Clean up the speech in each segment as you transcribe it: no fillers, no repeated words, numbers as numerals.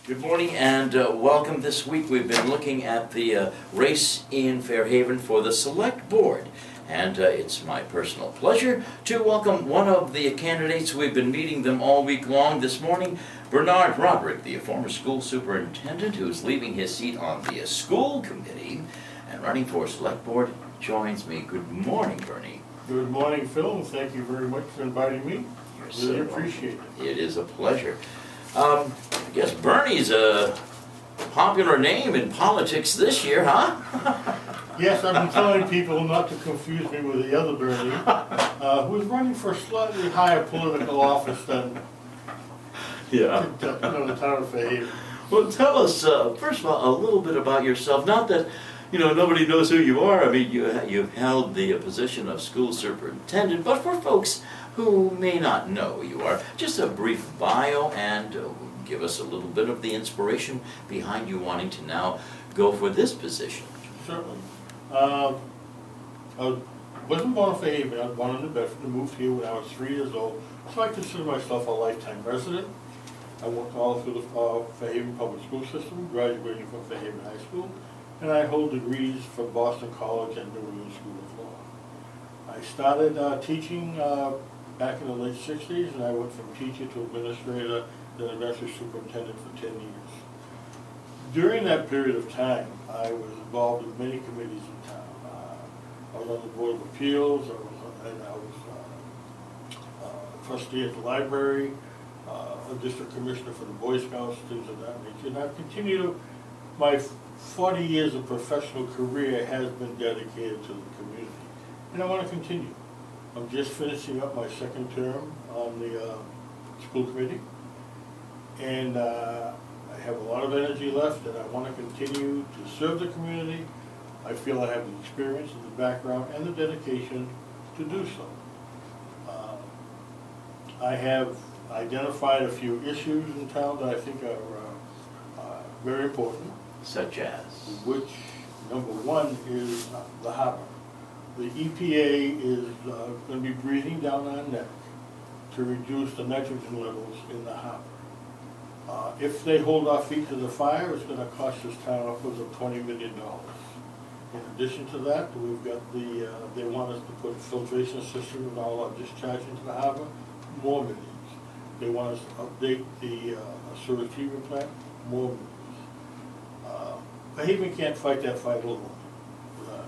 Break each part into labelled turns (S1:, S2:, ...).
S1: Good morning and welcome. This week we've been looking at the race in Fairhaven for the Select Board. And it's my personal pleasure to welcome one of the candidates. We've been meeting them all week long. This morning, Bernard Roderick, the former school superintendent who's leaving his seat on the school committee and running for Select Board, joins me. Good morning, Bernie.
S2: Good morning, Phil, and thank you very much for inviting me. Really appreciate it.
S1: It is a pleasure. I guess Bernie's a popular name in politics this year, huh?
S2: Yes, I've been telling people not to confuse me with the other Bernie, who's running for a slightly higher political office than the town of Fairhaven.
S1: Well, tell us, first of all, a little bit about yourself. Not that, nobody knows who you are. I mean, you've held the position of school superintendent, but for folks who may not know who you are, just a brief bio and give us a little bit of the inspiration behind you wanting to now go for this position.
S2: Certainly. I wasn't born in Fairhaven. I was born in New Bedford and moved here when I was 3 years old, so I consider myself a lifetime resident. I went all through the Fairhaven public school system, graduating from Fairhaven High School, and I hold degrees from Boston College and New England School of Law. I started teaching back in the late 60s, and I went from teacher to administrator, then eventually superintendent for 10 years. During that period of time, I was involved in many committees in town. I was on the Board of Appeals, I was trustee at the library, a district commissioner for the Boy Scouts, things of that nature. And I've continued, my 40 years of professional career has been dedicated to the community. And I want to continue. I'm just finishing up my second term on the school committee. And I have a lot of energy left, and I want to continue to serve the community. I feel I have the experience and the background and the dedication to do so. I have identified a few issues in town that I think are very important.
S1: Such as?
S2: Which, number one, is the harbor. The EPA is going to be breathing down our neck to reduce the nitrogen levels in the harbor. If they hold our feet to the fire, it's going to cost this town upwards of $20 million. In addition to that, we've got they want us to put a filtration system in all our discharge into the harbor, more millions. They want us to update the sewage treatment plant, more millions. Fairhaven can't fight that fight alone.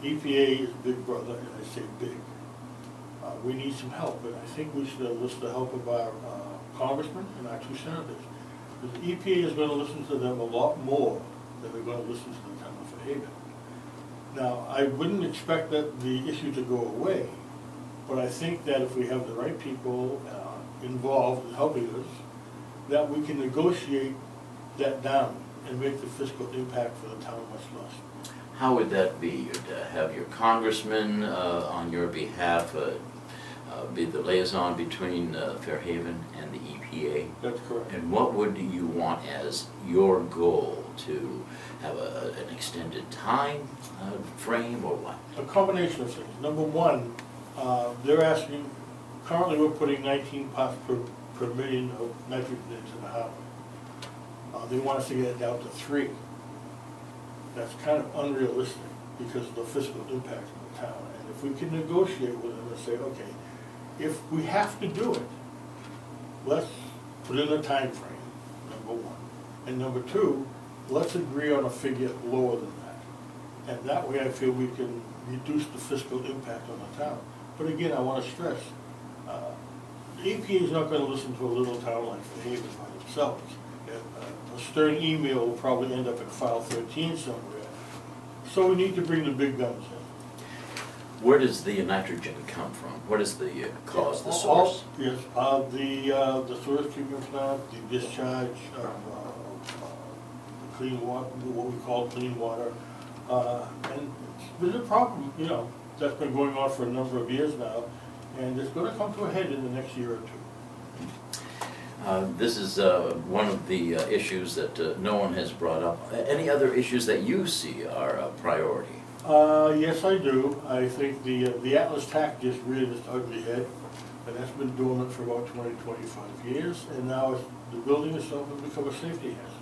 S2: EPA is big brother, and I say big. We need some help, and I think we should enlist the help of our congressmen and our 2 senators. Because the EPA is going to listen to them a lot more than they're going to listen to the town of Fairhaven. Now, I wouldn't expect that the issue to go away, but I think that if we have the right people involved in helping us, that we can negotiate that down and make the fiscal impact for the town much less.
S1: How would that be? You'd have your congressman on your behalf be the liaison between Fairhaven and the EPA?
S2: That's correct.
S1: And what would you want as your goal? To have an extended time frame or what?
S2: A combination of things. Number one, they're asking, currently we're putting 19 parts per million of nitrogen into the harbor. They want us to get it down to 3. That's kind of unrealistic because of the fiscal impact of the town. And if we can negotiate with them and say, okay, if we have to do it, let's put in a time frame, number one. And number two, let's agree on a figure lower than that. And that way I feel we can reduce the fiscal impact on the town. But again, I want to stress, the EPA is not going to listen to a little town like Fairhaven by themselves. A stern email will probably end up in file 13 somewhere. So we need to bring the big guns in.
S1: Where does the nitrogen come from? What is the cause, the source?
S2: Yes, the sewage treatment plant, the discharge of the clean water, what we call clean water. And it's been a problem, that's been going on for a number of years now, and it's going to come to a head in the next year or 2.
S1: This is one of the issues that no one has brought up. Any other issues that you see are a priority?
S2: Yes, I do. I think the Atlas TAC just reared its ugly head, and that's been dormant for about 20, 25 years, and now the building itself has become a safety hazard.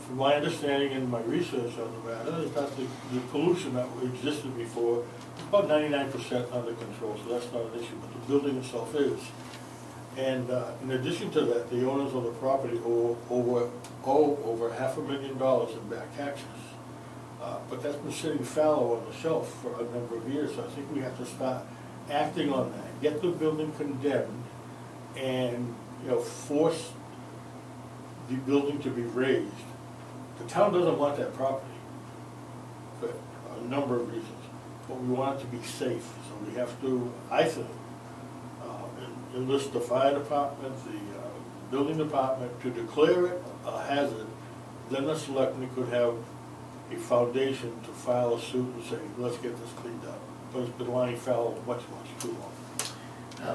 S2: from my understanding and my research on the matter, is that the pollution that existed before is about 99% under control, so that's not an issue, but the building itself is. And in addition to that, the owners of the property owe over $500,000 in back taxes. But that's been sitting fallow on the shelf for a number of years, so I think we have to start acting on that, get the building condemned, and, you know, force the building to be raised. The town doesn't want that property for a number of reasons, but we want it to be safe, so we have to, I think, enlist the fire department, the building department to declare it a hazard. Then the selectmen could have a foundation to file a suit and say, let's get this cleaned up. But it's been lying fallow much too long.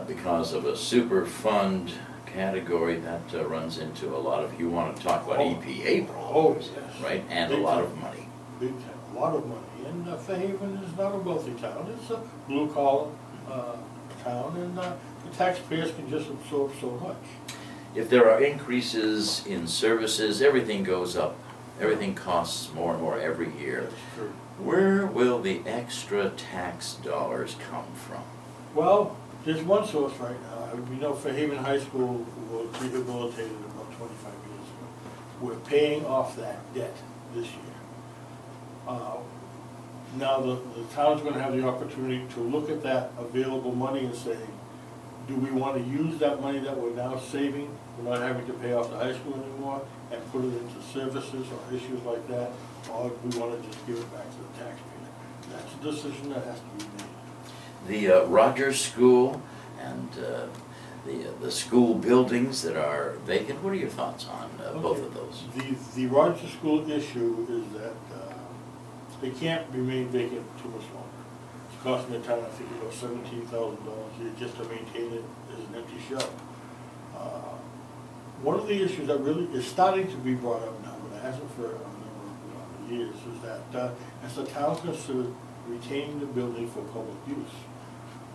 S1: Because of a super fund category that runs into a lot of, you want to talk about EPA problems,
S2: yes.
S1: right? And
S2: Big
S1: a lot
S2: time.
S1: of money.
S2: Big time, a lot of money. And Fairhaven is not a wealthy town, it's a blue collar town, and the taxpayers can just absorb so much.
S1: If there are increases in services, everything goes up. Everything costs more and more every year.
S2: That's true.
S1: Where will the extra tax dollars come from?
S2: Well, there's one source right now. We know Fairhaven High School was rehabilitated about 25 years ago. We're paying off that debt this year. Now the town's going to have the opportunity to look at that available money and say, do we want to use that money that we're now saving, we're not having to pay off the high school anymore, and put it into services or issues like that, or do we want to just give it back to the taxpayer? That's a decision that has to be made.
S1: The Rogers School and the school buildings that are vacant, what are your thoughts on both of those?
S2: The Rogers School issue is that they can't remain vacant too much longer. It's costing the town, I think, about $17,000 a year just to maintain it as an empty shell. One of the issues that really is starting to be brought up now, but it hasn't for a number of years, is that as the town considered retaining the building for public use.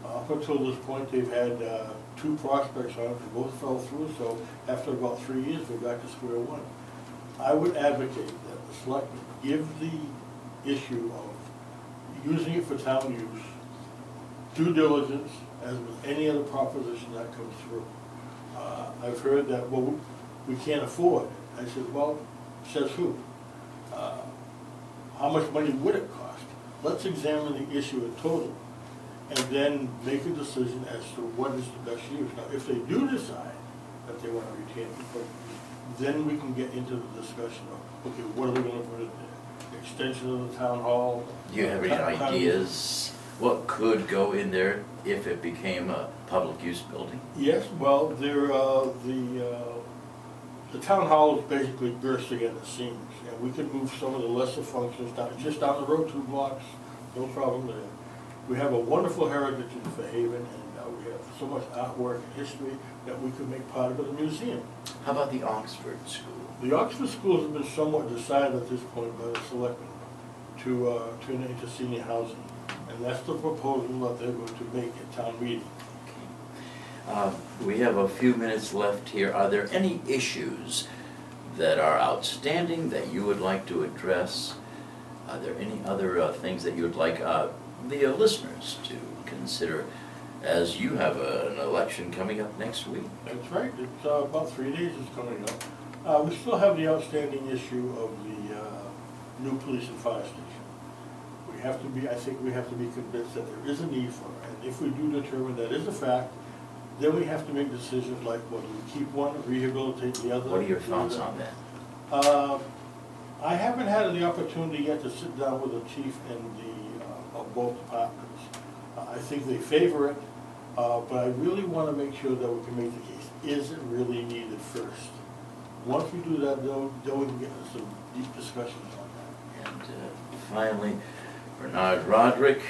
S2: Up until this point, they've had 2 prospects on it, they both fell through, so after about 3 years, we're back to square one. I would advocate that the selectmen give the issue of using it for town use due diligence, as with any other proposition that comes through. I've heard that, well, we can't afford it. I said, well, says who? How much money would it cost? Let's examine the issue in total, and then make a decision as to what is the best use. Now, if they do decide that they want to retain it, then we can get into the discussion of, okay, what are we going to put in there? Extension of the town hall?
S1: Do you have any ideas what could go in there if it became a public use building?
S2: Yes, well, the town hall is basically bursting at the seams, and we could move some of the lesser functions down, just down the road 2 blocks, no problem there. We have a wonderful heritage in Fairhaven, and we have so much artwork and history that we could make part of it a museum.
S1: How about the Oxford School?
S2: The Oxford schools have been somewhat decided at this point by the selectmen to turn it into senior housing, and that's the proposal that they're going to make at town meeting.
S1: We have a few minutes left here. Are there any issues that are outstanding that you would like to address? Are there any other things that you would like the listeners to consider, as you have an election coming up next week?
S2: That's right. It's about 3 days is coming up. We still have the outstanding issue of the new police and fire station. We have to be, I think we have to be convinced that there is a need for it. And if we do determine that is a fact, then we have to make decisions like, well, do we keep one, rehabilitate the other?
S1: What are your thoughts on that?
S2: I haven't had the opportunity yet to sit down with the chief and of both departments. I think they favor it, but I really want to make sure that we can make the case. Is it really needed first? Once we do that, then we can get into some deep discussions on that.
S1: And finally, Bernard Roderick,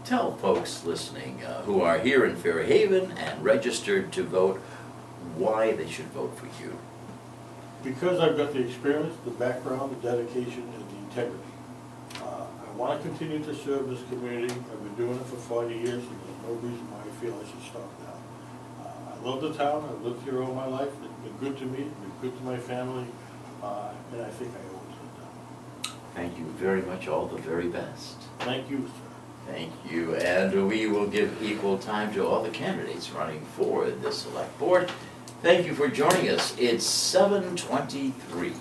S1: tell folks listening who are here in Fairhaven and registered to vote why they should vote for you.
S2: Because I've got the experience, the background, the dedication, and the integrity. I want to continue to serve this community. I've been doing it for 40 years, and there's no reason why I feel I should stop now. I love the town. I've lived here all my life. It's been good to me. It's been good to my family. and I think I owe it to the town.
S1: Thank you very much, all the very best.
S2: Thank you, sir.
S1: Thank you, and we will give equal time to all the candidates running for the Select Board. Thank you for joining us. It's 7:23.